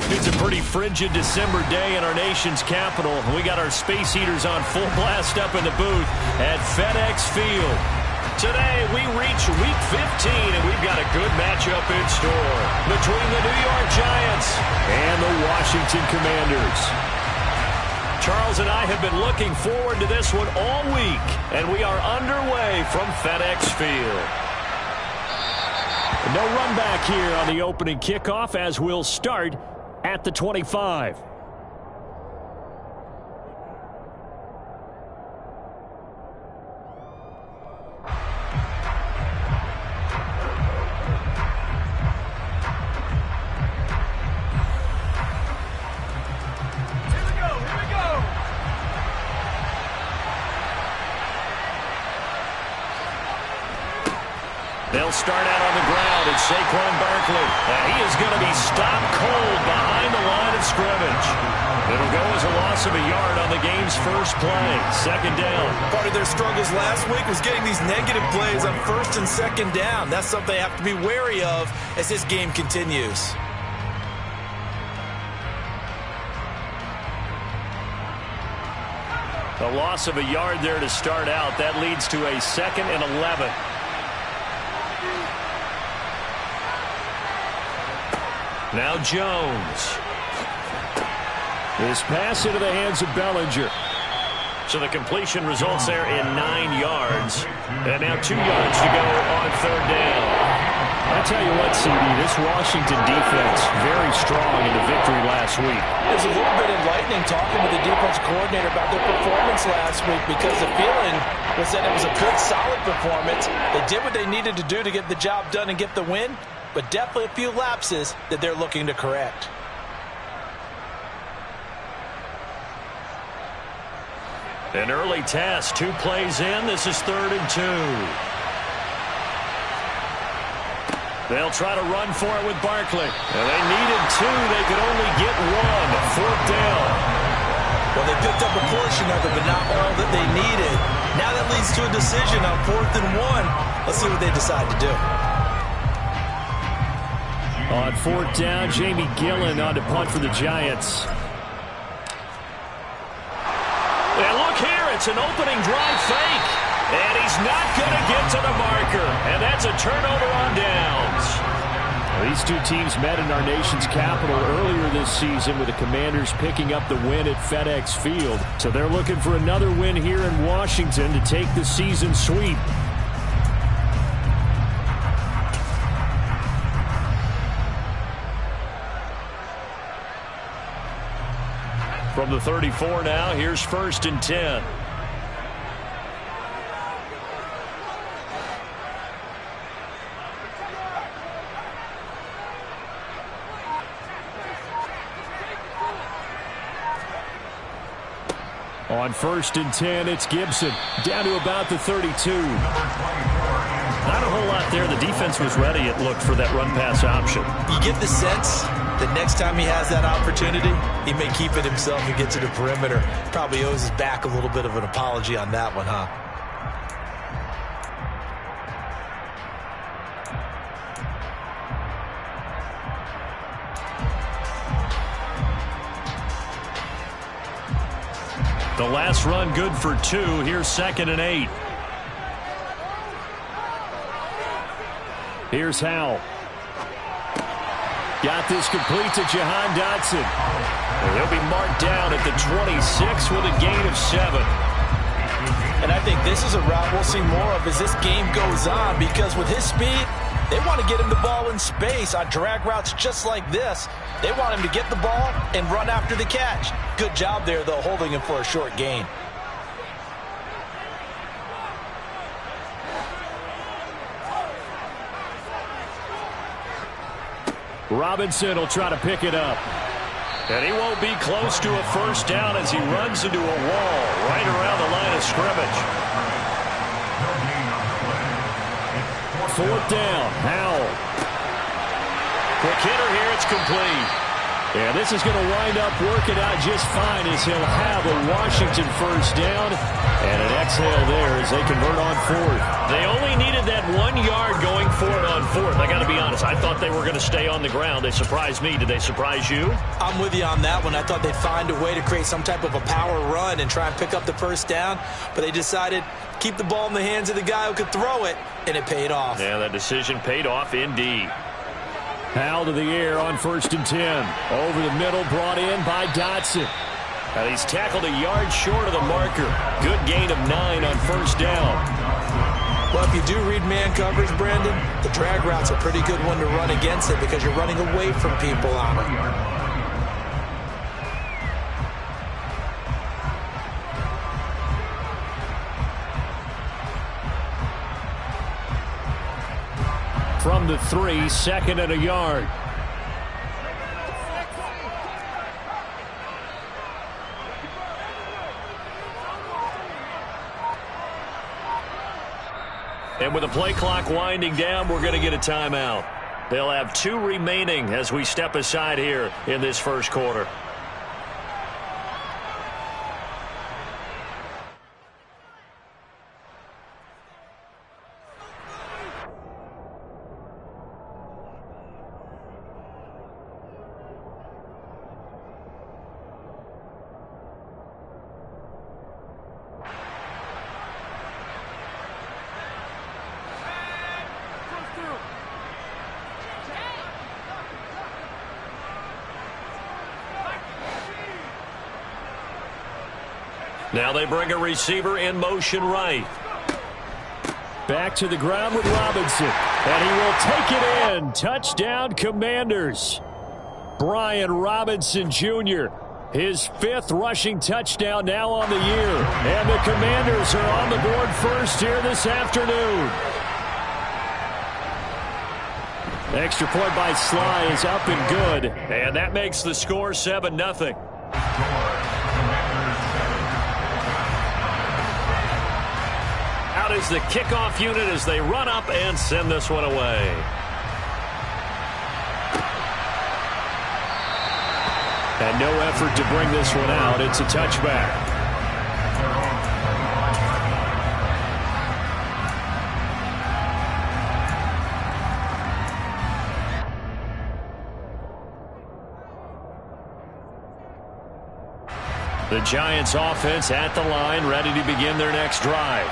It's a pretty frigid December day in our nation's capital. We got our space heaters on full blast up in the booth at FedEx Field. Today, we reach Week 15, and we've got a good matchup in store between the New York Giants and the Washington Commanders. Charles and I have been looking forward to this one all week, and we are underway from FedEx Field. No run back here on the opening kickoff as we'll start at the 25. They'll start out on the ground. It's Saquon Barkley. He is going to be stopped cold behind the line of scrimmage. It'll go as a loss of a yard on the game's first play. Second down. Part of their struggles last week was getting these negative plays on first and second down. That's something they have to be wary of as this game continues. A loss of a yard there to start out. That leads to a 2nd and 11. Now Jones. This pass into the hands of Bellinger. So the completion results there in 9 yards. And now 2 yards to go on third down. I tell you what, CD, this Washington defense, very strong in the victory last week. It was a little bit enlightening talking to the defense coordinator about their performance last week because the feeling was that it was a good, solid performance. They did what they needed to do to get the job done and get the win, but definitely a few lapses that they're looking to correct. An early test, 2 plays in. This is 3rd and 2. They'll try to run for it with Barkley. And they needed 2. They could only get 1. 4th down. Well, they picked up a portion of it, but not all that they needed. Now that leads to a decision on 4th and 1. Let's see what they decide to do. On 4th down, Jamie Gillen on to punt for the Giants. And look here, it's an opening drive fake. And he's not going to get to the marker. And that's a turnover on downs. Well, these two teams met in our nation's capital earlier this season with the Commanders picking up the win at FedEx Field. So they're looking for another win here in Washington to take the season sweep. From the 34 now, here's 1st and 10. On 1st and 10, it's Gibson. Down to about the 32. Not a whole lot there. The defense was ready, it looked, for that run-pass option. You get the sense that next time he has that opportunity, he may keep it himself and get to the perimeter. Probably owes his back a little bit of an apology on that one, huh? The last run good for 2. Here's 2nd and 8. Here's Howell. Got this complete to Jahan Dotson. And he'll be marked down at the 26 with a gain of 7. And I think this is a route we'll see more of as this game goes on, because with his speed, they want to get him the ball in space on drag routes just like this. They want him to get the ball and run after the catch. Good job there, though, holding him for a short gain. Robinson will try to pick it up. And he won't be close to a first down as he runs into a wall right around the line of scrimmage. 4th down, Howell. Quick hitter here, it's complete. And this is going to wind up working out just fine as he'll have a Washington first down and an exhale there as they convert on fourth. They only needed that 1 yard going for it on fourth. I got to be honest, I thought they were going to stay on the ground. They surprised me. Did they surprise you? I'm with you on that one. I thought they'd find a way to create some type of a power run and try and pick up the first down, but they decided to keep the ball in the hands of the guy who could throw it, and it paid off. Yeah, that decision paid off indeed. Howell to the air on 1st and 10. Over the middle, brought in by Dotson. And he's tackled a yard short of the marker. Good gain of 9 on first down. Well, if you do read man coverage, Brandon, the drag route's a pretty good one to run against it because you're running away from people on it. From the 3, 2nd and a yard. And with the play clock winding down, we're going to get a timeout. They'll have 2 remaining as we step aside here in this first quarter. Now they bring a receiver in motion right. Back to the ground with Robinson. And he will take it in. Touchdown, Commanders. Brian Robinson Jr., his 5th rushing touchdown now on the year. And the Commanders are on the board first here this afternoon. The extra point by Sly is up and good. And that makes the score 7-0. Out is the kickoff unit as they run up and send this one away. And no effort to bring this one out. It's a touchback. The Giants offense at the line, ready to begin their next drive.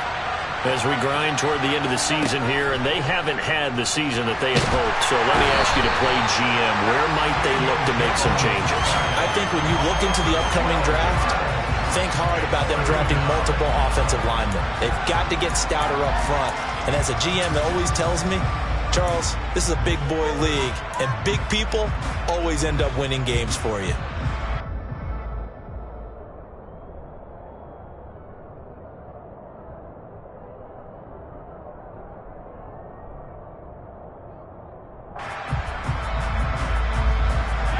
As we grind toward the end of the season here, and they haven't had the season that they had hoped. So let me ask you to play GM. Where might they look to make some changes? I think when you look into the upcoming draft, think hard about them drafting multiple offensive linemen. They've got to get stouter up front. And as a GM, it always tells me, Charles, this is a big boy league, and big people always end up winning games for you.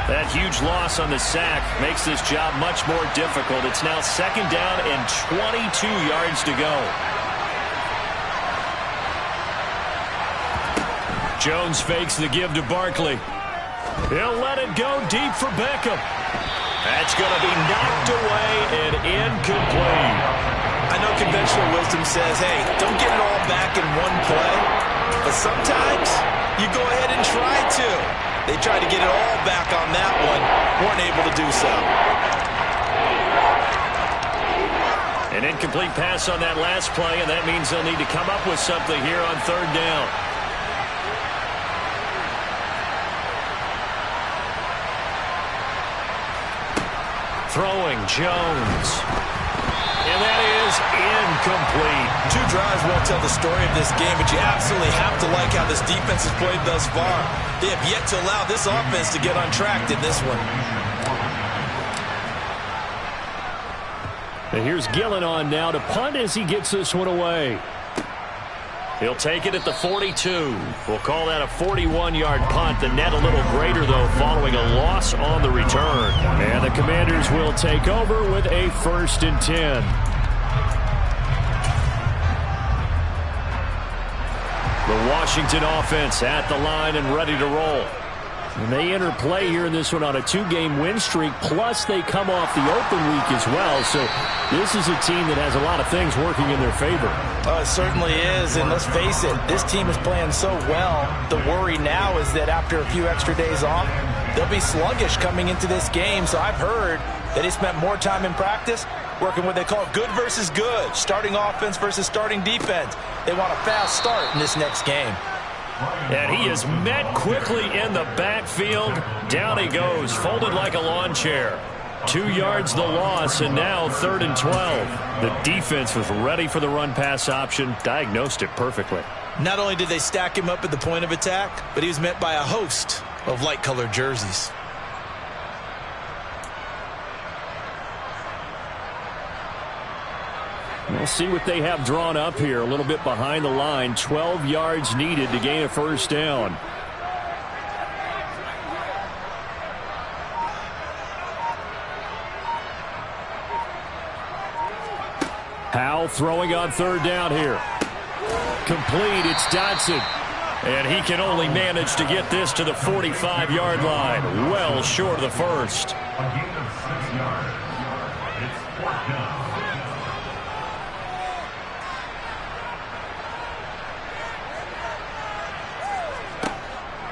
That huge loss on the sack makes this job much more difficult. It's now 2nd down and 22 yards to go. Jones fakes the give to Barkley. He'll let it go deep for Beckham. That's going to be knocked away and incomplete. I know conventional wisdom says, hey, don't get it all back in one play. But sometimes you go ahead and try to. They tried to get it all back on that one. Weren't able to do so. An incomplete pass on that last play, and that means they'll need to come up with something here on 3rd down. Throwing Jones. And that is incomplete. 2 drives won't tell the story of this game, but you absolutely have to like how this defense has played thus far. They have yet to allow this offense to get on track in this one. And here's Gillen on now to punt as he gets this one away. He'll take it at the 42. We'll call that a 41-yard punt. The net a little greater, though, following a loss on the return. And the Commanders will take over with a 1st and 10. The Washington offense at the line and ready to roll. And they enter play here in this one on a 2-game win streak, plus they come off the open week as well. So this is a team that has a lot of things working in their favor. Oh, it certainly is, and let's face it, this team is playing so well. The worry now is that after a few extra days off, they'll be sluggish coming into this game. So I've heard that they spent more time in practice working what they call good versus good, starting offense versus starting defense. They want a fast start in this next game. And he is met quickly in the backfield. Down he goes, folded like a lawn chair. 2 yards the loss, and now 3rd and 12. The defense was ready for the run-pass option, diagnosed it perfectly. Not only did they stack him up at the point of attack, but he was met by a host of light-colored jerseys. We'll see what they have drawn up here. A little bit behind the line. 12 yards needed to gain a first down. Howell throwing on 3rd down here. Complete. It's Dodson. And he can only manage to get this to the 45-yard line. Well short of the first. A gain of 6 yards. It's 4th down.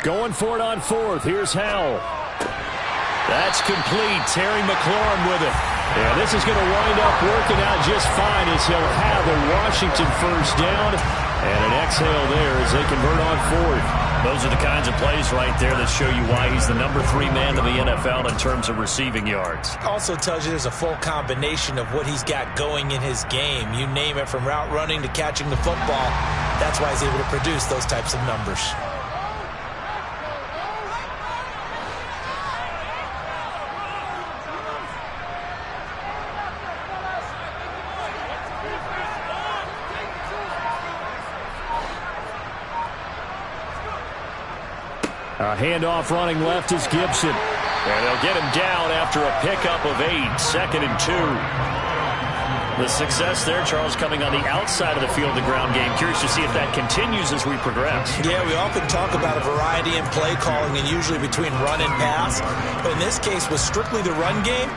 Going for it on 4th. Here's Howell. That's complete. Terry McLaurin with it. Yeah, this is going to wind up working out just fine as he'll have a Washington first down. And an exhale there as they convert on 4th. Those are the kinds of plays right there that show you why he's the number 3 man in the NFL in terms of receiving yards. Also tells you there's a full combination of what he's got going in his game. You name it, from route running to catching the football. That's why he's able to produce those types of numbers. A handoff running left is Gibson. And they'll get him down after a pickup of 8. 2nd and 2. The success there, Charles, coming on the outside of the field, the ground game. Curious to see if that continues as we progress. Yeah, we often talk about a variety in play calling and usually between run and pass. But in this case, with strictly the run game,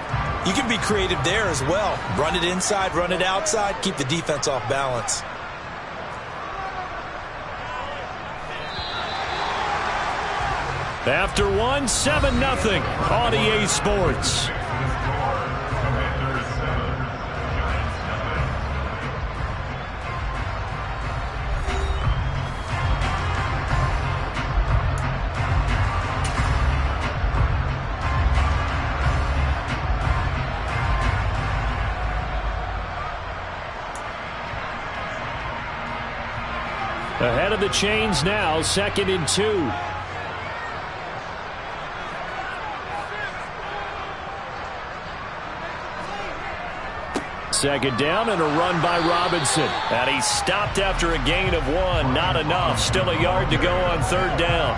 you can be creative there as well. Run it inside, run it outside, keep the defense off balance. After 1, 7-0 on EA Sports. Ahead of the chains now, 2nd and 2. Second down and a run by Robinson. And he stopped after a gain of 1. Not enough. Still a yard to go on 3rd down.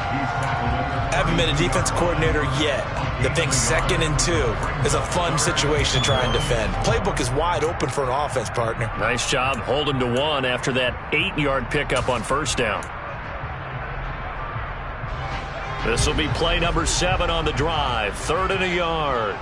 Haven't been a defense coordinator yet that thinks 2nd and 2 is a fun situation to try and defend. Playbook is wide open for an offense, partner. Nice job holding to 1 after that 8-yard pickup on 1st down. This will be play number 7 on the drive. 3rd and a yard.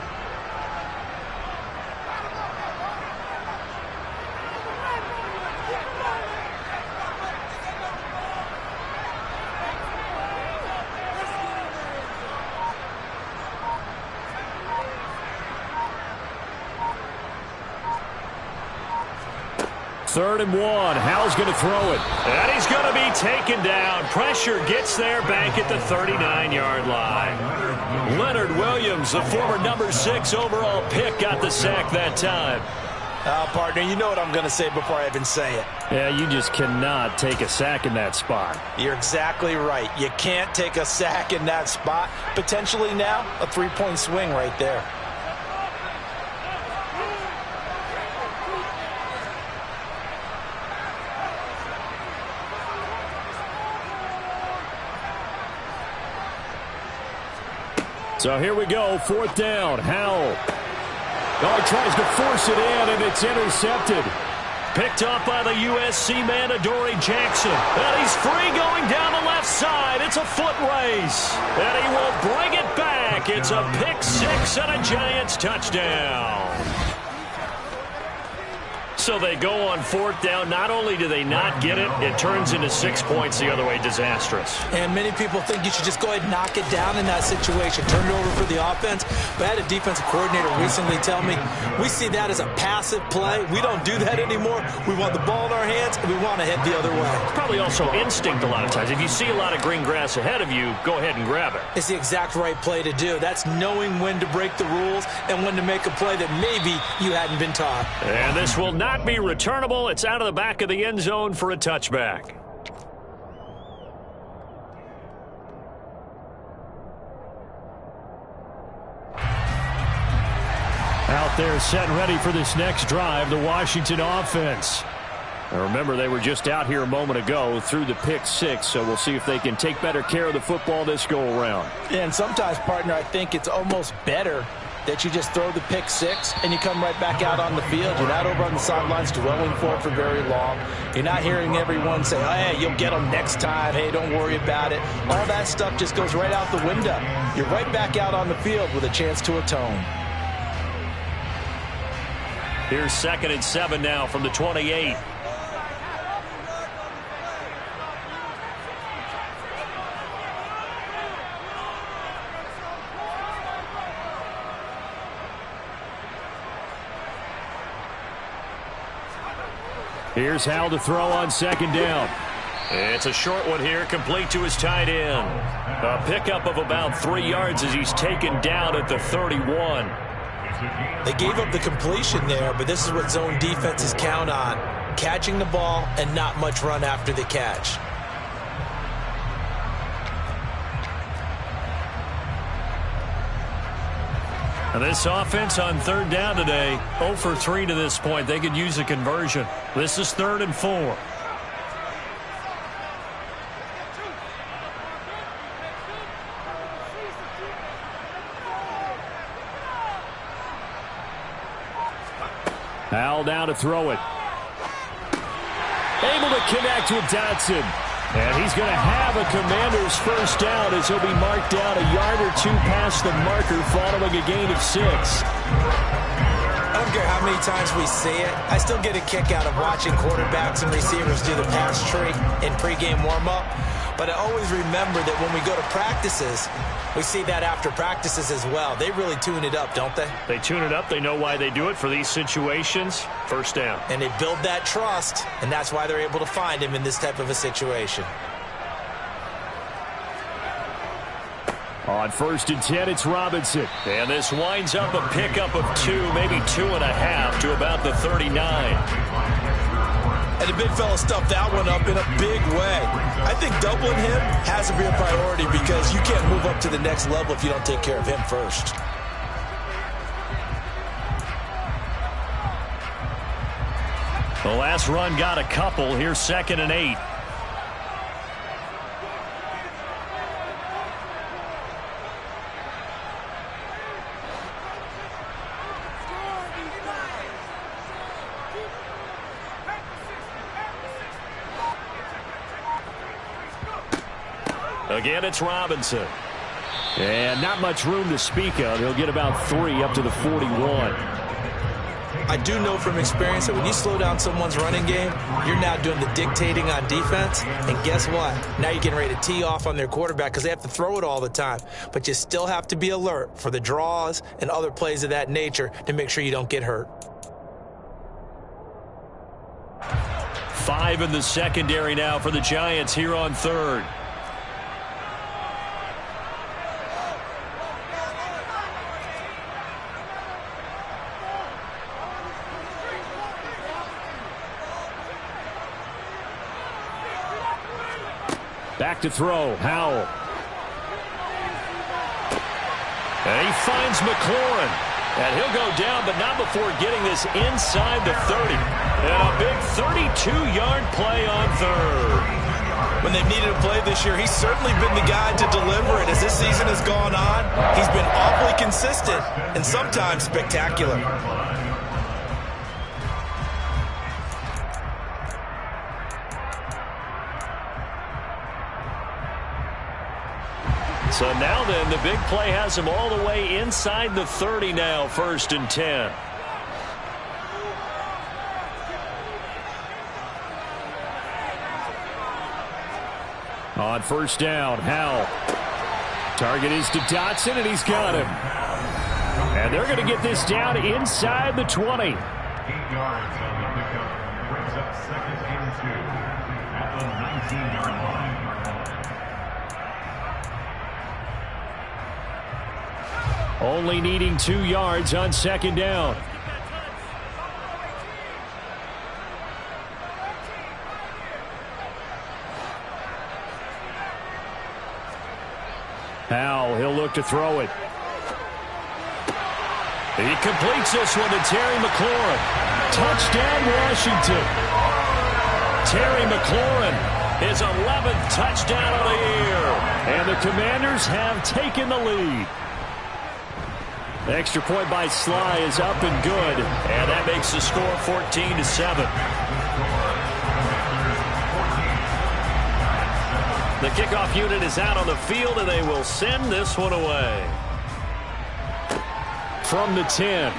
Third and 1. Howell's going to throw it. And he's going to be taken down. Pressure gets there back at the 39-yard line. Leonard Williams, the former number 6 overall pick, got the sack that time. Partner, you know what I'm going to say before I even say it. Yeah, you just cannot take a sack in that spot. You're exactly right. You can't take a sack in that spot. Potentially now a 3-point swing right there. So here we go, 4th down. Howell. Oh, he tries to force it in, and it's intercepted. Picked up by the USC man, Adoree Jackson. And he's free going down the left side. It's a foot race. And he will bring it back. It's a pick six and a Giants touchdown. So they go on fourth down. Not only do they not get it, it turns into 6 points the other way. Disastrous. And many people think you should just go ahead and knock it down in that situation. Turn it over for the offense. But I had a defensive coordinator recently tell me, we see that as a passive play. We don't do that anymore. We want the ball in our hands, and we want to head the other way. It's probably also instinct a lot of times. If you see a lot of green grass ahead of you, go ahead and grab it. It's the exact right play to do. That's knowing when to break the rules and when to make a play that maybe you hadn't been taught. And this will not be returnable. It's out of the back of the end zone for a touchback. Out there set and ready for this next drive, the Washington offense. Now remember, they were just out here a moment ago through the pick six, so we'll see if they can take better care of the football this go-around. And sometimes, partner, I think it's almost better that you just throw the pick six and you come right back out on the field. You're not over on the sidelines dwelling for it for very long. You're not hearing everyone say, oh, hey, you'll get them next time. Hey, don't worry about it. All that stuff just goes right out the window. You're right back out on the field with a chance to atone. Here's 2nd and 7 now from the 28. Here's Howell to throw on 2nd down. It's a short one here, complete to his tight end. A pickup of about 3 yards as he's taken down at the 31. They gave up the completion there, but this is what zone defenses count on. Catching the ball and not much run after the catch. And this offense on 3rd down today, 0 for 3 to this point. They could use a conversion. This is 3rd and 4. Howell down to throw it. Able to connect with Dotson. And he's going to have a Commander's first down as he'll be marked down a yard or 2 past the marker following a gain of 6. I don't care how many times we see it. I still get a kick out of watching quarterbacks and receivers do the pass tree in pregame warm-up. But I always remember that when we go to practices, we see that after practices as well. They really tune it up, don't they? They tune it up. They know why they do it for these situations. First down. And they build that trust, and that's why they're able to find him in this type of a situation. On 1st and 10, it's Robinson. And this winds up a pickup of 2, maybe 2.5 to about the 39. And the big fella stuffed that one up in a big way. I think doubling him has to be a priority because you can't move up to the next level if you don't take care of him first. The last run got a couple. Here's 2nd and 8. Again, it's Robinson. And not much room to speak of. He'll get about 3 up to the 41. I do know from experience that when you slow down someone's running game, you're now doing the dictating on defense. And guess what? Now you're getting ready to tee off on their quarterback because they have to throw it all the time. But you still have to be alert for the draws and other plays of that nature to make sure you don't get hurt. 5 in the secondary now for the Giants here on 3rd. Back to throw, Howell. And he finds McLaurin. And he'll go down, but not before getting this inside the 30. And a big 32-yard play on 3rd. When they've needed a play this year, he's certainly been the guy to deliver it. As this season has gone on, he's been awfully consistent and sometimes spectacular. So now then, the big play has him all the way inside the 30 now, 1st and 10. On 1st down, Howell. Target is to Dotson, and he's got him. And they're going to get this down inside the 20. 8 yards on the pickup. Brings up 2nd and 2 at the 19-yard line. Only needing 2 yards on 2nd down. Howell, he'll look to throw it. He completes this one to Terry McLaurin. Touchdown, Washington. Terry McLaurin, his 11th touchdown of the year. And the Commanders have taken the lead. The extra point by Sly is up and good. And that makes the score 14-7. The kickoff unit is out on the field, and they will send this one away. From the 10.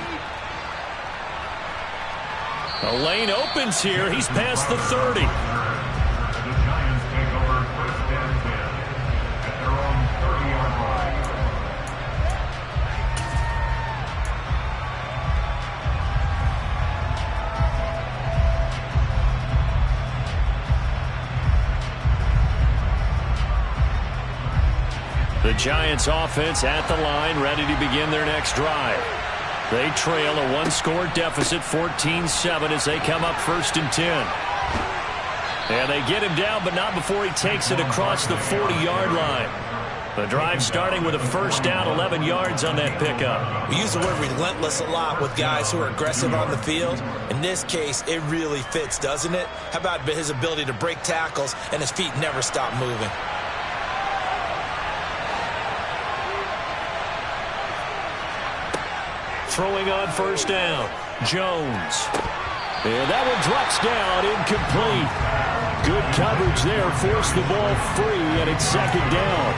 The lane opens here. He's past the 30. The Giants take over 1st and 10 at their own 30-yard line. The Giants offense at the line, ready to begin their next drive. They trail a 1-score deficit, 14-7, as they come up 1st and 10. And they get him down, but not before he takes it across the 40-yard line. The drive starting with a 1st down, 11 yards on that pickup. We use the word relentless a lot with guys who are aggressive on the field. In this case, it really fits, doesn't it? How about his ability to break tackles and his feet never stop moving? Throwing on 1st down, Jones. And that one drops down, incomplete. Good coverage there, forced the ball free, and it's 2nd down.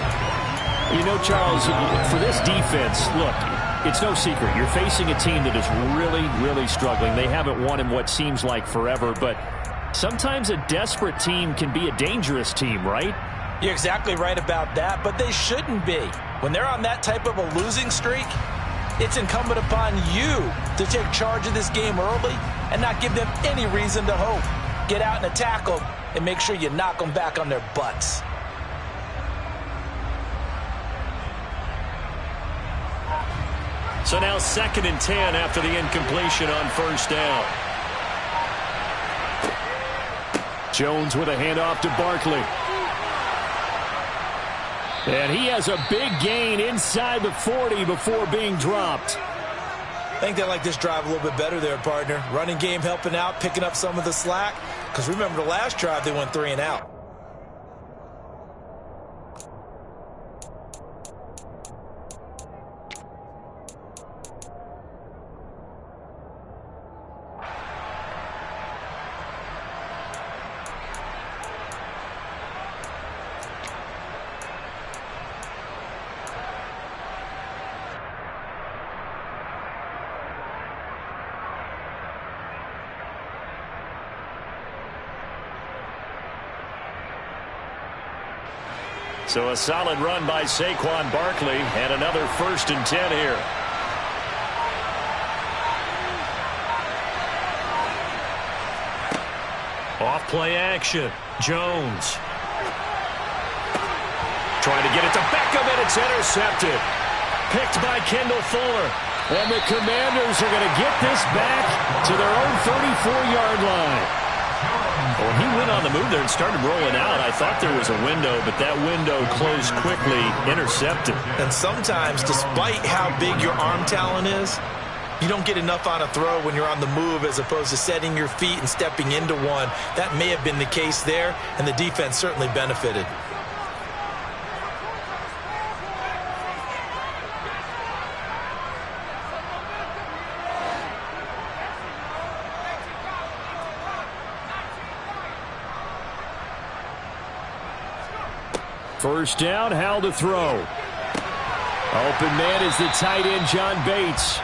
You know, Charles, for this defense, look, it's no secret. You're facing a team that is really, really struggling. They haven't won in what seems like forever, but sometimes a desperate team can be a dangerous team, right? You're exactly right about that, but they shouldn't be. When they're on that type of a losing streak, it's incumbent upon you to take charge of this game early and not give them any reason to hope. Get out and attack them and make sure you knock them back on their butts. So now 2nd and 10 after the incompletion on 1st down. Jones with a handoff to Barkley. And he has a big gain inside the 40 before being dropped. I think they like this drive a little bit better there, partner. Running game helping out, picking up some of the slack. Because remember the last drive, they went 3 and out. So a solid run by Saquon Barkley, and another 1st and 10 here. Off play action. Jones. Trying to get it to Beckham, and it's intercepted. Picked by Kendall Fuller. And the Commanders are going to get this back to their own 34-yard line. When he went on the move there and started rolling out, I thought there was a window, but that window closed quickly, intercepted. And sometimes, despite how big your arm talent is, you don't get enough on a throw when you're on the move as opposed to setting your feet and stepping into one. That may have been the case there, and the defense certainly benefited. First down, Howell to throw. Open man is the tight end, John Bates.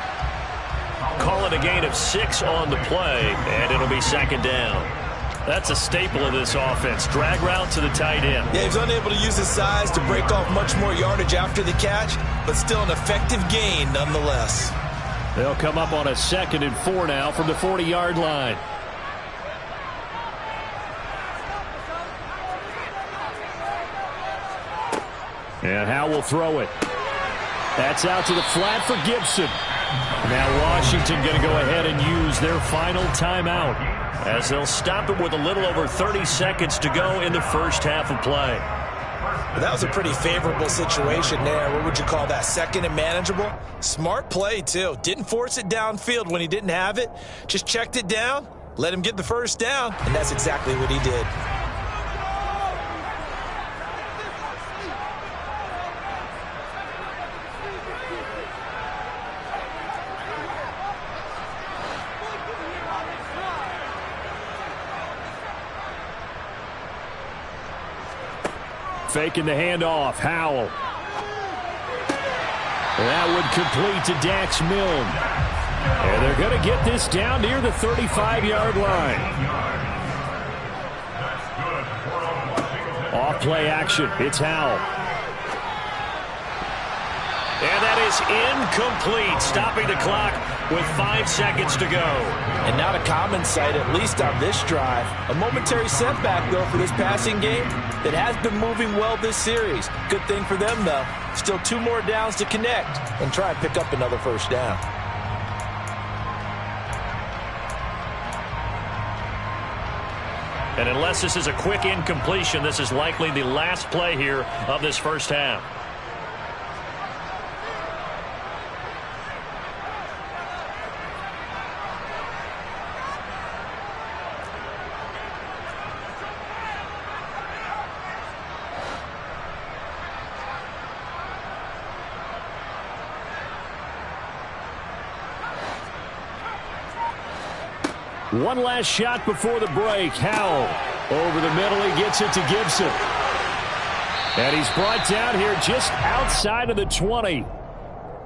Call it a gain of 6 on the play, and it'll be second down. That's a staple of this offense. Drag route to the tight end. Yeah, he's unable to use his size to break off much more yardage after the catch, but still an effective gain nonetheless. They'll come up on a 2nd and 4 now from the 40-yard line. And Howell will throw it. That's out to the flat for Gibson. Now Washington going to go ahead and use their final timeout as they'll stop it with a little over 30 seconds to go in the first half of play. Well, that was a pretty favorable situation there. What would you call that? Second and manageable? Smart play, too. Didn't force it downfield when he didn't have it. Just checked it down, let him get the first down, and that's exactly what he did. Faking the handoff, Howell. That would complete to Dax Milne. And they're going to get this down near the 35-yard line. Off play action, it's Howell. And that is incomplete, stopping the clock with 5 seconds to go. And not a common sight, at least on this drive. A momentary setback, though, for this passing game that has been moving well this series. Good thing for them, though. Still 2 more downs to connect and try and pick up another first down. And unless this is a quick incompletion, this is likely the last play here of this first half. One last shot before the break. Howell over the middle. He gets it to Gibson. And he's brought down here just outside of the 20.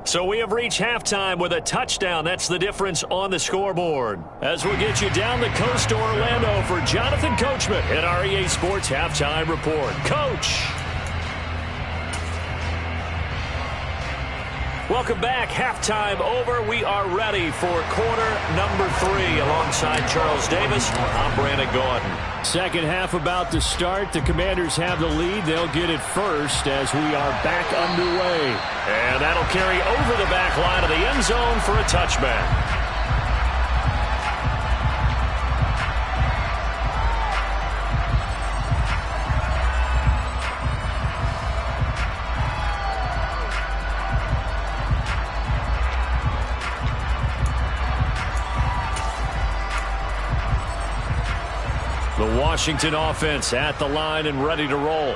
So we have reached halftime with a touchdown. That's the difference on the scoreboard. As we'll get you down the coast to Orlando for Jonathan Coachman at our EA Sports Halftime Report. Coach. Welcome back. Halftime over. We are ready for quarter number 3. Alongside Charles Davis, I'm Brandon Gordon. Second half about to start. The Commanders have the lead. They'll get it first as we are back underway. And that'll carry over the back line of the end zone for a touchback. The Washington offense at the line and ready to roll.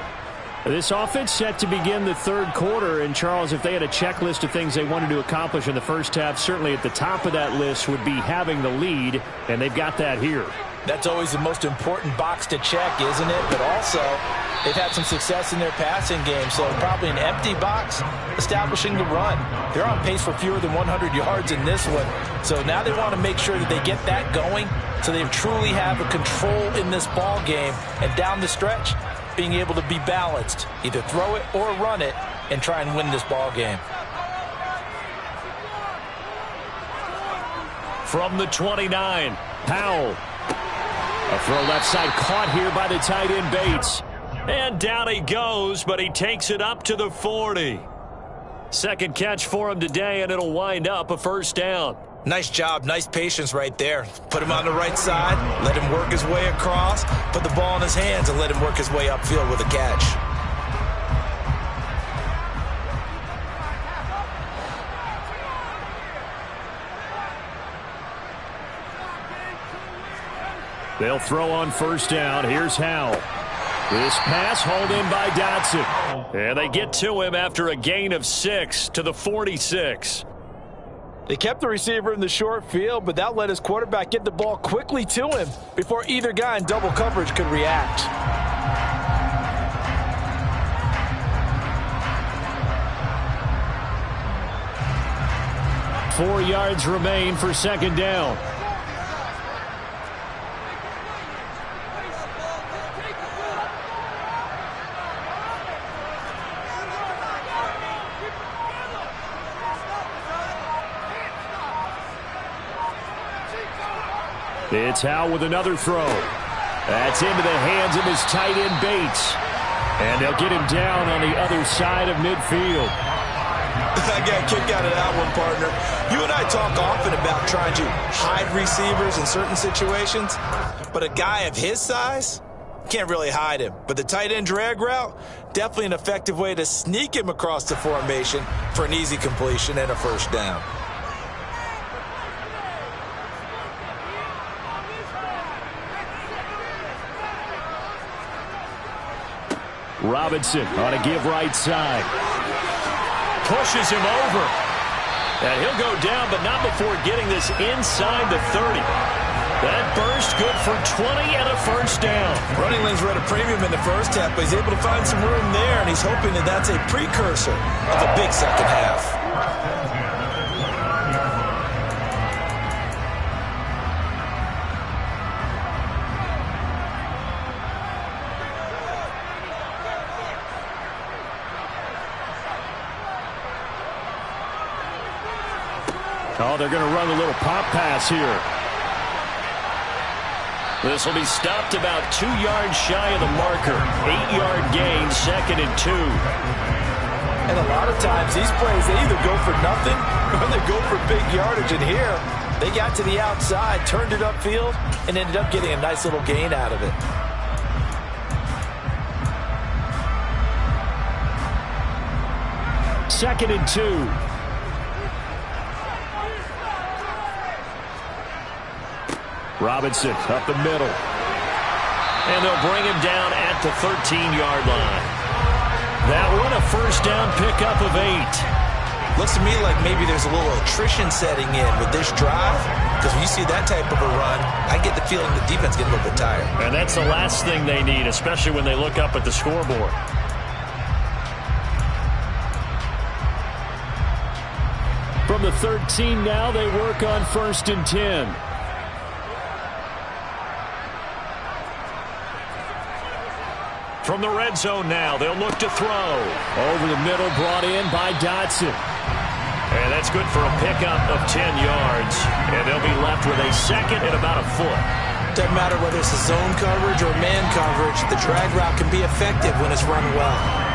This offense set to begin the third quarter. And, Charles, if they had a checklist of things they wanted to accomplish in the first half, certainly at the top of that list would be having the lead, and they've got that here. That's always the most important box to check, isn't it? But also, they've had some success in their passing game, so probably an empty box establishing the run. They're on pace for fewer than 100 yards in this one, so now they want to make sure that they get that going so they truly have a control in this ball game, and down the stretch, being able to be balanced, either throw it or run it, and try and win this ball game. From the 29, Howell. A throw left side caught here by the tight end Bates. And down he goes, but he takes it up to the 40. Second catch for him today, and it'll wind up a first down. Nice job, nice patience right there. Put him on the right side, let him work his way across, put the ball in his hands, and let him work his way upfield with a catch. They'll throw on first down. Here's Howell. This pass hauled in by Dotson. And they get to him after a gain of 6 to the 46. They kept the receiver in the short field, but that let his quarterback get the ball quickly to him before either guy in double coverage could react. 4 yards remain for second down. It's Howe with another throw. That's into the hands of his tight end, Bates. And they'll get him down on the other side of midfield. I got a kick out of that one, partner. You and I talk often about trying to hide receivers in certain situations, but a guy of his size can't really hide him. But the tight end drag route, definitely an effective way to sneak him across the formation for an easy completion and a first down. Robinson on a give right side. Pushes him over. And he'll go down, but not before getting this inside the 30. That burst good for 20 and a first down. Running lanes were at a premium in the first half, but he's able to find some room there, and he's hoping that that's a precursor of a big second half. Oh, they're going to run a little pop pass here. This will be stopped about 2 yards shy of the marker. 8-yard gain, 2nd and 2. And a lot of times these plays, they either go for nothing or they go for big yardage. And here, they got to the outside, turned it upfield, and ended up getting a nice little gain out of it. Second and 2. Robinson up the middle. And they'll bring him down at the 13-yard line. That one a first down pickup of 8. Looks to me like maybe there's a little attrition setting in with this drive, because when you see that type of a run, I get the feeling the defense gets a little bit tired. And that's the last thing they need, especially when they look up at the scoreboard. From the 13 now, they work on 1st and 10. From the red zone now, they'll look to throw. Over the middle, brought in by Dotson. And that's good for a pickup of 10 yards. And they'll be left with a second and about a foot. Doesn't matter whether it's a zone coverage or man coverage, the drag route can be effective when it's run well.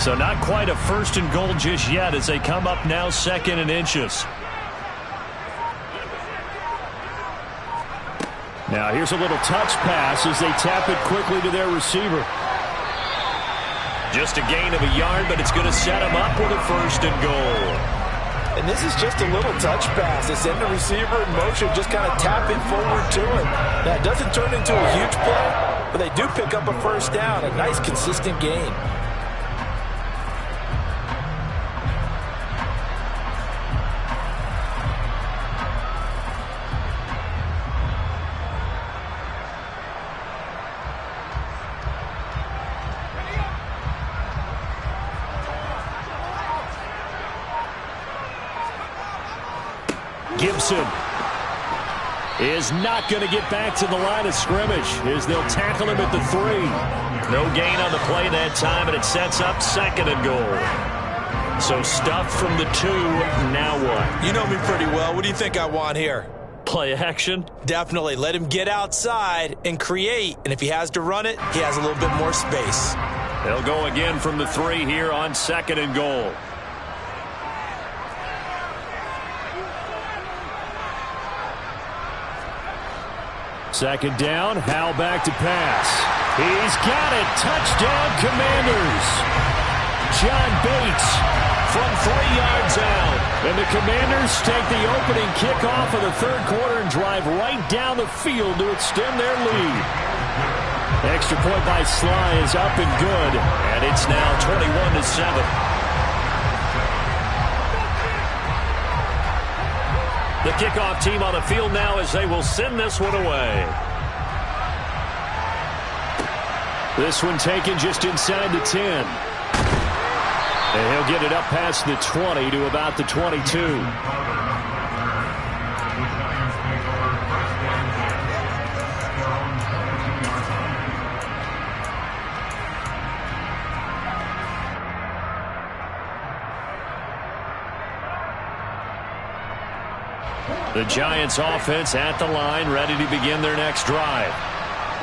So not quite a 1st and goal just yet as they come up now 2nd and inches. Now here's a little touch pass as they tap it quickly to their receiver. Just a gain of a yard, but it's going to set them up with a 1st and goal. And this is just a little touch pass. They send the receiver in motion, just kind of tap it forward to him. Now it doesn't turn into a huge play, but they do pick up a first down, a nice consistent gain. Gibson is not going to get back to the line of scrimmage as they'll tackle him at the 3. No gain on the play that time, and it sets up 2nd and goal. So stuff from the 2, now what? You know me pretty well. What do you think I want here? Play action? Definitely. Let him get outside and create, and if he has to run it, he has a little bit more space. They'll go again from the 3 here on 2nd and goal. Second down, Howe back to pass. He's got it. Touchdown, Commanders. John Bates from 3 yards out. And the Commanders take the opening kickoff of the 3rd quarter and drive right down the field to extend their lead. Extra point by Sly is up and good. And it's now 21-7. The kickoff team on the field now as they will send this one away. This one taken just inside the 10. And he'll get it up past the 20 to about the 22. The Giants offense at the line, ready to begin their next drive.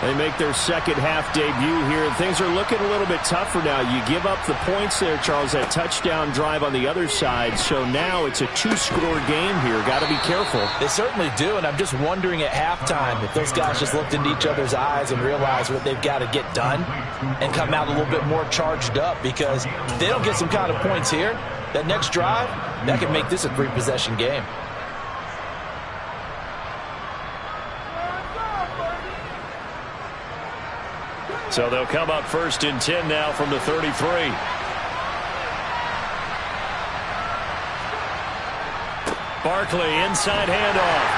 They make their second half debut here, and things are looking a little bit tougher now. You give up the points there, Charles, that touchdown drive on the other side. So now it's a two-score game here. Got to be careful. They certainly do, and I'm just wondering at halftime if those guys just looked into each other's eyes and realized what they've got to get done and come out a little bit more charged up, because if they don't get some kind of points here, that next drive, that could make this a three-possession game. So they'll come up first and 10 now from the 33. Barkley, inside handoff.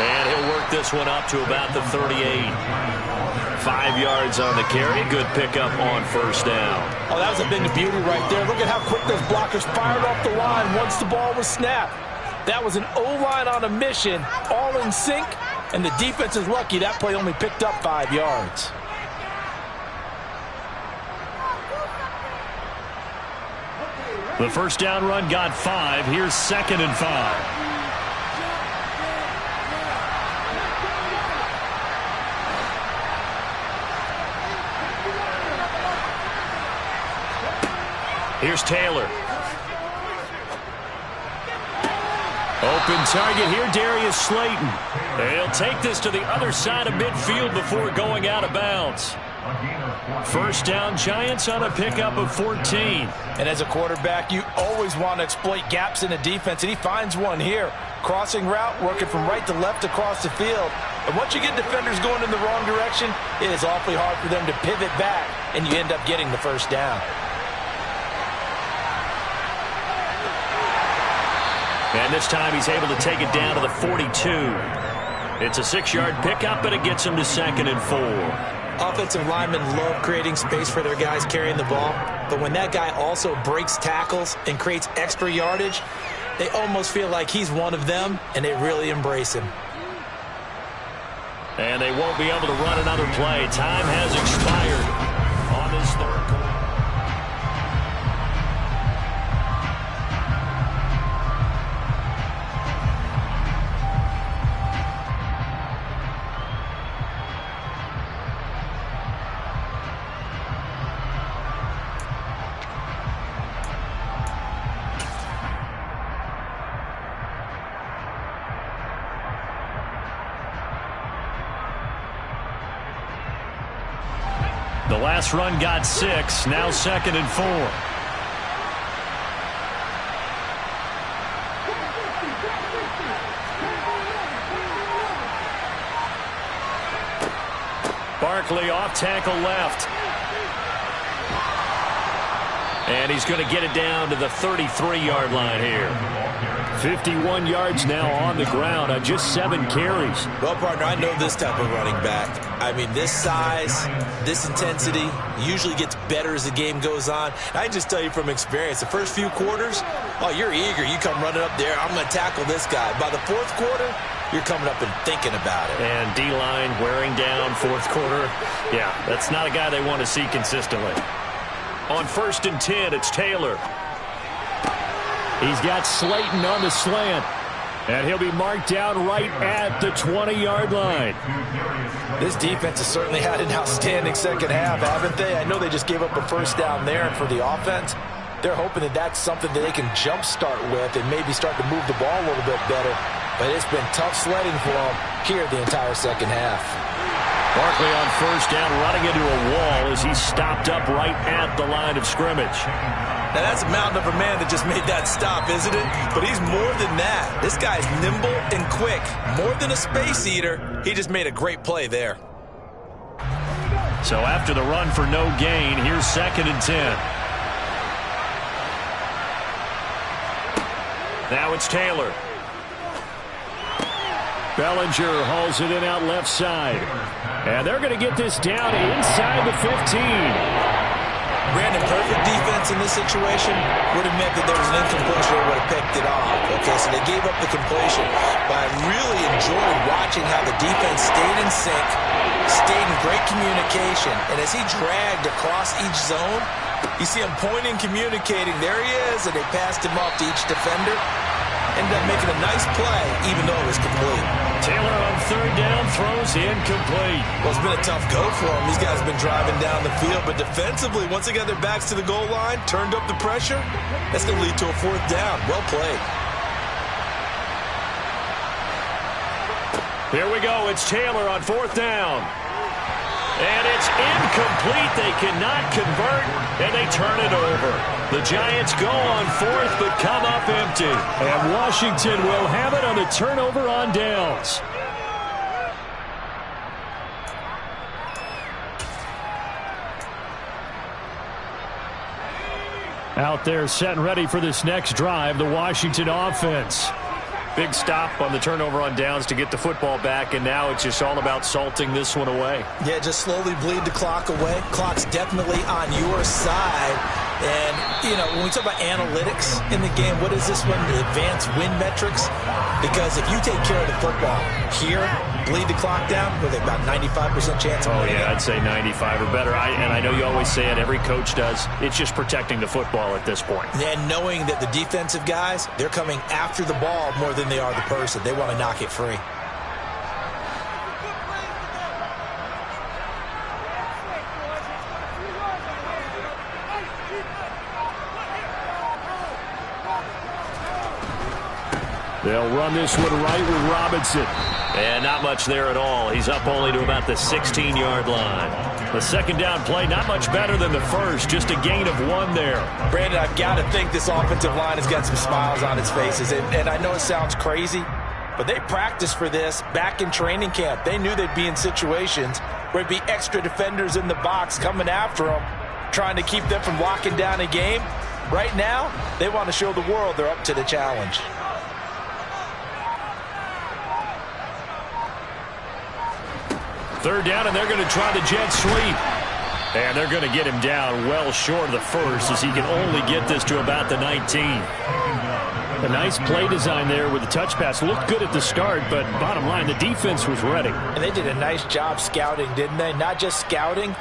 And he'll work this one up to about the 38. 5 yards on the carry. Good pickup on first down. Oh, that was a thing of beauty right there. Look at how quick those blockers fired off the line once the ball was snapped. That was an O-line on a mission, all in sync, and the defense is lucky that play only picked up 5 yards. The first down run got 5. Here's 2nd and 5. Here's Taylor. Open target here, Darius Slayton. They'll take this to the other side of midfield before going out of bounds. First down, Giants on a pickup of 14. And as a quarterback, you always want to exploit gaps in a defense, and he finds one here. Crossing route, working from right to left across the field. And once you get defenders going in the wrong direction, it is awfully hard for them to pivot back, and you end up getting the first down. And this time he's able to take it down to the 42. It's a 6-yard pickup, but it gets him to 2nd and 4. Offensive linemen love creating space for their guys carrying the ball, but when that guy also breaks tackles and creates extra yardage, they almost feel like he's one of them, and they really embrace him. And they won't be able to run another play. Time has expired on this third quarter. The last run got 6. Now 2nd and 4. Barkley off tackle left. And he's going to get it down to the 33-yard line here. 51 yards now on the ground on just 7 carries. Well, partner, I know this type of running back. I mean, this size, this intensity usually gets better as the game goes on. I can just tell you from experience, the first few quarters, oh, you're eager. You come running up there, I'm going to tackle this guy. By the fourth quarter, you're coming up and thinking about it. And D-line wearing down fourth quarter. Yeah, that's not a guy they want to see consistently. On 1st and 10, it's Taylor. He's got Slayton on the slant. And he'll be marked down right at the 20-yard line. This defense has certainly had an outstanding second half, haven't they? I know they just gave up a first down there, and for the offense, they're hoping that that's something that they can jumpstart with and maybe start to move the ball a little bit better. But it's been tough sledding for them here the entire second half. Barkley on first down, running into a wall as he's stopped up right at the line of scrimmage. Now, that's a mountain of a man that just made that stop, isn't it? But he's more than that. This guy's nimble and quick. More than a space eater, he just made a great play there. So after the run for no gain, here's 2nd and 10. Now it's Taylor. Bellinger hauls it in out left side. And they're going to get this down inside the 15. Brandon, perfect defense in this situation would have meant that there was an incompletion that would have picked it off. Okay, so they gave up the completion. But I really enjoyed watching how the defense stayed in sync, stayed in great communication. And as he dragged across each zone, you see him pointing, communicating. There he is, and they passed him off to each defender. Ended up making a nice play, even though it was complete. Taylor on third down, throws incomplete. Well, it's been a tough go for them. These guys have been driving down the field, but defensively, once they got their backs to the goal line, turned up the pressure, that's going to lead to a fourth down. Well played. Here we go. It's Taylor on fourth down. And it's incomplete. They cannot convert, and they turn it over. The Giants go on fourth, but come up empty. And Washington will have it on the turnover on downs. Out there set and ready for this next drive, the Washington offense. Big stop on the turnover on downs to get the football back, and now it's just all about salting this one away. Yeah, just slowly bleed the clock away. Clock's definitely on your side. And, you know, when we talk about analytics in the game, what is this one? The advanced win metrics? Because if you take care of the football here, bleed the clock down, with about 95% chance of winning. Oh, yeah, I'd say 95 or better. And I know you always say it, every coach does. It's just protecting the football at this point. And knowing that the defensive guys, they're coming after the ball more than they are the person. They want to knock it free. They'll run this one right with Robinson. And not much there at all. He's up only to about the 16-yard line. The second down play, not much better than the first. Just a gain of 1 there. Brandon, I've got to think this offensive line has got some smiles on its faces. And I know it sounds crazy, but they practiced for this back in training camp. They knew they'd be in situations where it'd be extra defenders in the box coming after them, trying to keep them from locking down a game. Right now, they want to show the world they're up to the challenge. Third down, and they're going to try the jet sweep. And they're going to get him down well short of the first, as he can only get this to about the 19. A nice play design there with the touch pass. Looked good at the start, but bottom line, the defense was ready. And they did a nice job scouting, didn't they? Not just scouting,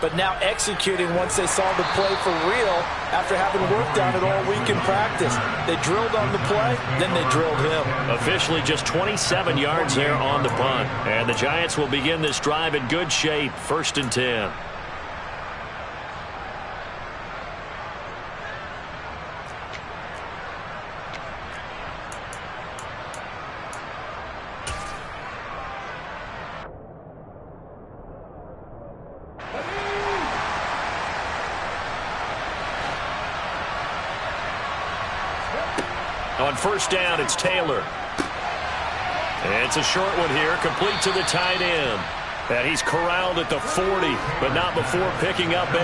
but now executing once they saw the play for real after having worked on it all week in practice. They drilled on the play, then they drilled him. Officially just 27 yards there on the punt. And the Giants will begin this drive in good shape. 1st and 10. On first down, it's Taylor. And it's a short one here, complete to the tight end. And he's corralled at the 40, but not before picking up 8.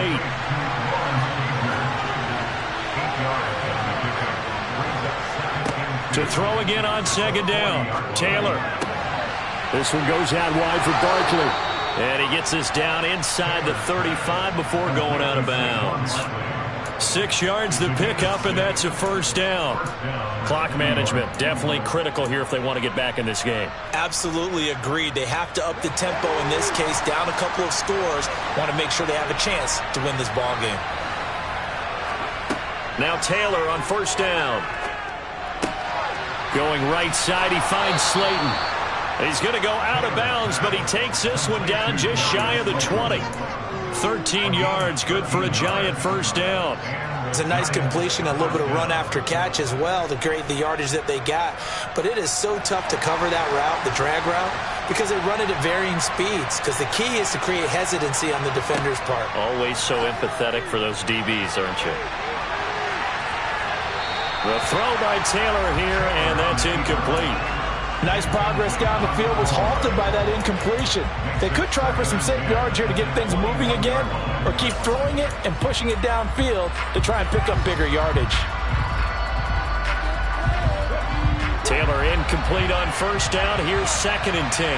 To throw again on second down, Taylor. This one goes out wide for Barkley. And he gets this down inside the 35 before going out of bounds. 6 yards the pickup, and that's a first down. Clock management definitely critical here if they want to get back in this game. Absolutely agreed. They have to up the tempo in this case, down a couple of scores. Want to make sure they have a chance to win this ball game. Now Taylor on first down. Going right side, he finds Slayton. He's going to go out of bounds, but he takes this one down just shy of the 20. 13 yards, good for a Giant first down. It's a nice completion, a little bit of run after catch as well to create the yardage that they got. But it is so tough to cover that route, the drag route, because they run it at varying speeds. Because the key is to create hesitancy on the defender's part. Always so empathetic for those DBs, aren't you? The throw by Taylor here, and that's incomplete. Nice progress down the field, was halted by that incompletion. They could try for some safe yards here to get things moving again, or keep throwing it and pushing it downfield to try and pick up bigger yardage. Taylor incomplete on first down. Here's 2nd and 10.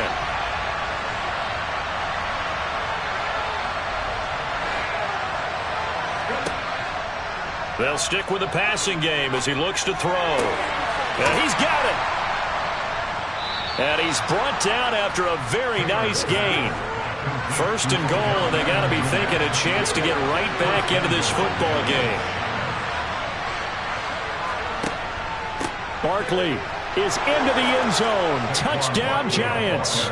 They'll stick with the passing game as he looks to throw. And he's got it. And he's brought down after a very nice gain. 1st and goal, and they got to be thinking a chance to get right back into this football game. Barkley is into the end zone. Touchdown, Giants.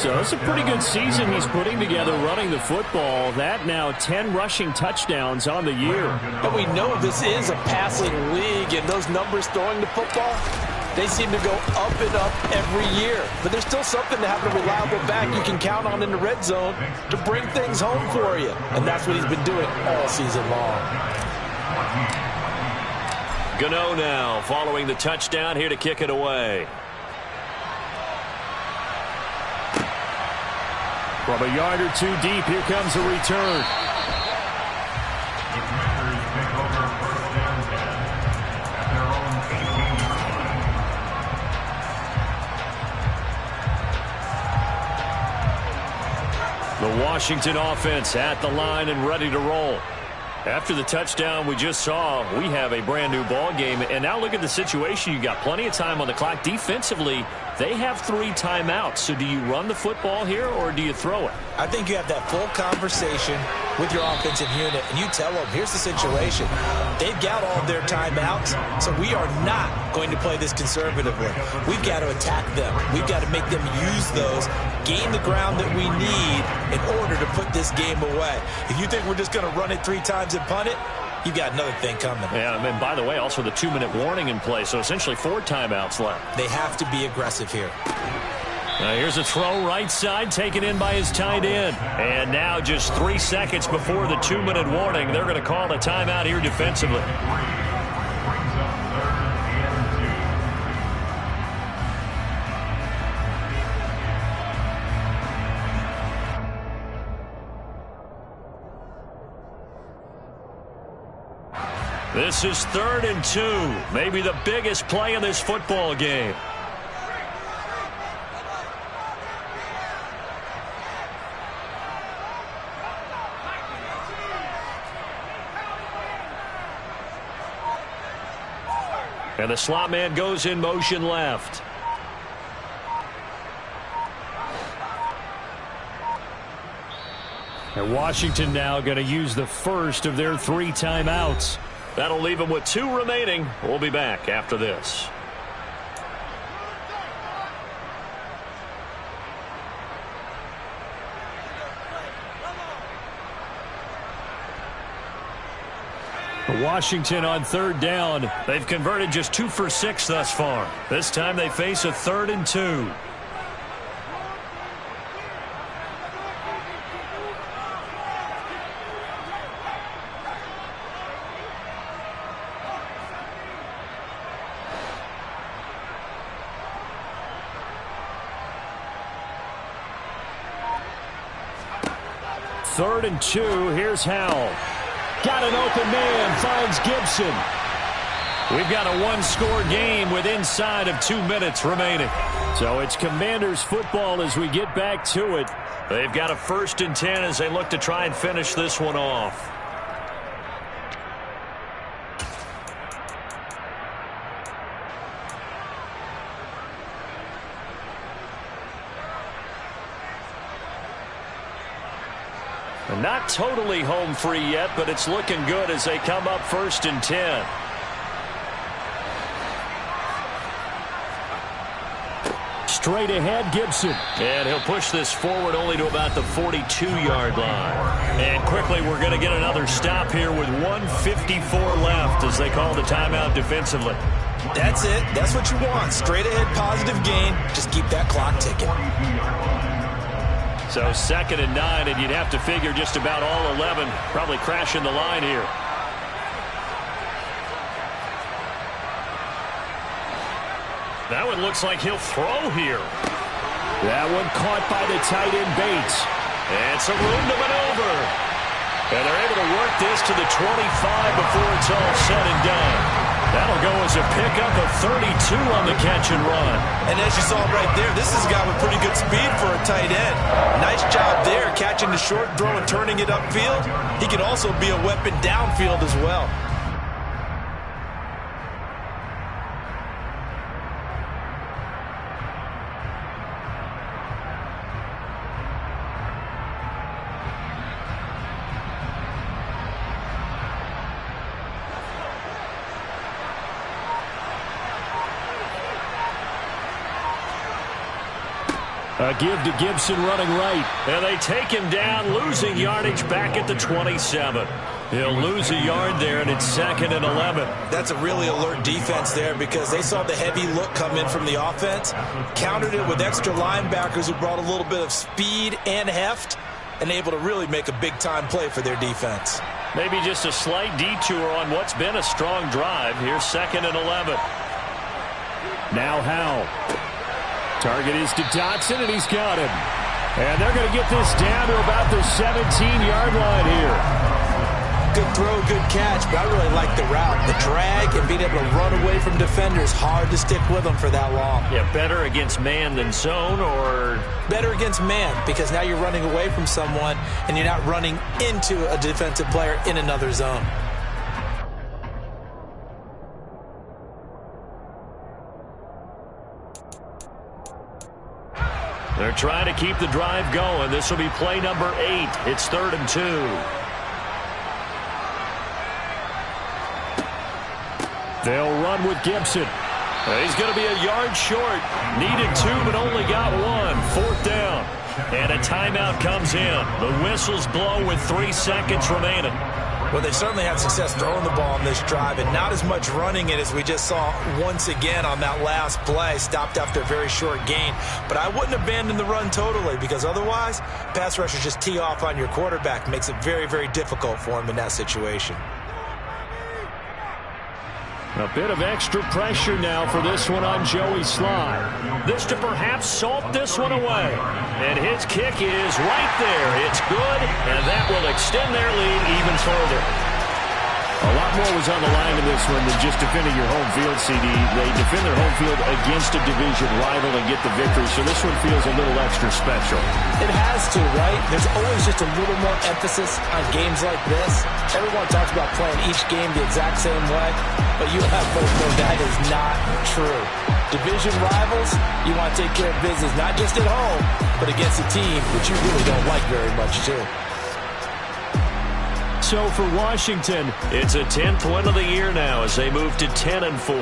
So it's a pretty good season he's putting together running the football. That now 10 rushing touchdowns on the year. And we know this is a passing league, and those numbers throwing the football, they seem to go up and up every year. But there's still something to have a reliable back you can count on in the red zone to bring things home for you. And that's what he's been doing all season long. Gano now following the touchdown here to kick it away. From a yard or two deep, here comes a return. The Commanders take over 1st and 10 at their own 18-yard line. The Washington offense at the line and ready to roll. After the touchdown we just saw, we have a brand new ball game. And now look at the situation. You got plenty of time on the clock. Defensively, they have 3 timeouts. So do you run the football here or do you throw it? I think you have that full conversation with your offensive unit, and you tell them, here's the situation. They've got all of their timeouts, so we are not going to play this conservatively. We've got to attack them. We've got to make them use those, gain the ground that we need in order to put this game away. If you think we're just going to run it 3 times and punt it, you've got another thing coming. Yeah, and by the way, also the 2-minute warning in play, so essentially 4 timeouts left. They have to be aggressive here. Now here's a throw right side taken in by his tight end. And now just 3 seconds before the 2-minute warning, they're going to call a timeout here defensively. Brings up 3rd and 2. This is 3rd and 2. Maybe the biggest play in this football game. And the slot man goes in motion left. And Washington now going to use the first of their 3 timeouts. That'll leave them with 2 remaining. We'll be back after this. Washington on 3rd down. They've converted just 2 for 6 thus far. This time they face a 3rd and 2. Third and 2. Here's Howell. Got an open man, finds Gibson. We've got a 1-score game with inside of 2 minutes remaining. So it's Commanders football as we get back to it. They've got a 1st and 10 as they look to try and finish this one off. Not totally home free yet, but it's looking good as they come up 1st and 10. Straight ahead, Gibson. And he'll push this forward only to about the 42-yard line. And quickly, we're going to get another stop here with 1:54 left as they call the timeout defensively. That's it. That's what you want. Straight ahead, positive gain. Just keep that clock ticking. So 2nd and 9, and you'd have to figure just about all 11 probably crashing the line here. That one looks like he'll throw here. That one caught by the tight end Bates. And some room to maneuver. And they're able to work this to the 25 before it's all said and done. That'll go as a pickup of 32 on the catch and run. And as you saw right there, this is a guy with pretty good speed for a tight end. Nice job there, catching the short throw and turning it upfield. He can also be a weapon downfield as well. A give to Gibson running right. And they take him down, losing yardage back at the 27. He'll lose a yard there, and it's 2nd and 11. That's a really alert defense there because they saw the heavy look come in from the offense, countered it with extra linebackers who brought a little bit of speed and heft, and able to really make a big-time play for their defense. Maybe just a slight detour on what's been a strong drive. Here's 2nd and 11. Now Howell. Target is to Dotson, and he's got him. And they're going to get this down to about the 17-yard line here. Good throw, good catch, but I really like the route. The drag and being able to run away from defenders, hard to stick with them for that long. Yeah, better against man than zone, or? Better against man, because now you're running away from someone, and you're not running into a defensive player in another zone. They're trying to keep the drive going. This will be play number 8. It's 3rd and 2. They'll run with Gibson. He's going to be a yard short. Needed 2, but only got 1. 4th down. And a timeout comes in. The whistles blow with 3 seconds remaining. Well, they certainly had success throwing the ball on this drive, and not as much running it as we just saw once again on that last play. Stopped after a very short gain. But I wouldn't abandon the run totally, because otherwise, pass rushers just tee off on your quarterback. Makes it very, very difficult for him in that situation. A bit of extra pressure now for this one on Joey Sly. This to perhaps salt this one away. And his kick is right there. It's good, and that will extend their lead even further. A lot more was on the line in this one than just defending your home field, CD. They defend their home field against a division rival and get the victory, so this one feels a little extra special. It has to, right? There's always just a little more emphasis on games like this. Everyone talks about playing each game the exact same way, but you have both know that is not true. Division rivals, you want to take care of business not just at home, but against a team that you really don't like very much, too. So for Washington, it's a 10th win of the year now as they move to 10-4.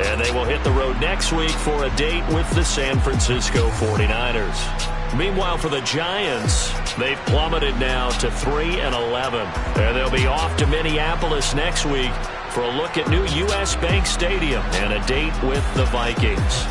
And they will hit the road next week for a date with the San Francisco 49ers. Meanwhile, for the Giants, they've plummeted now to 3-11. And they'll be off to Minneapolis next week for a look at new U.S. Bank Stadium and a date with the Vikings.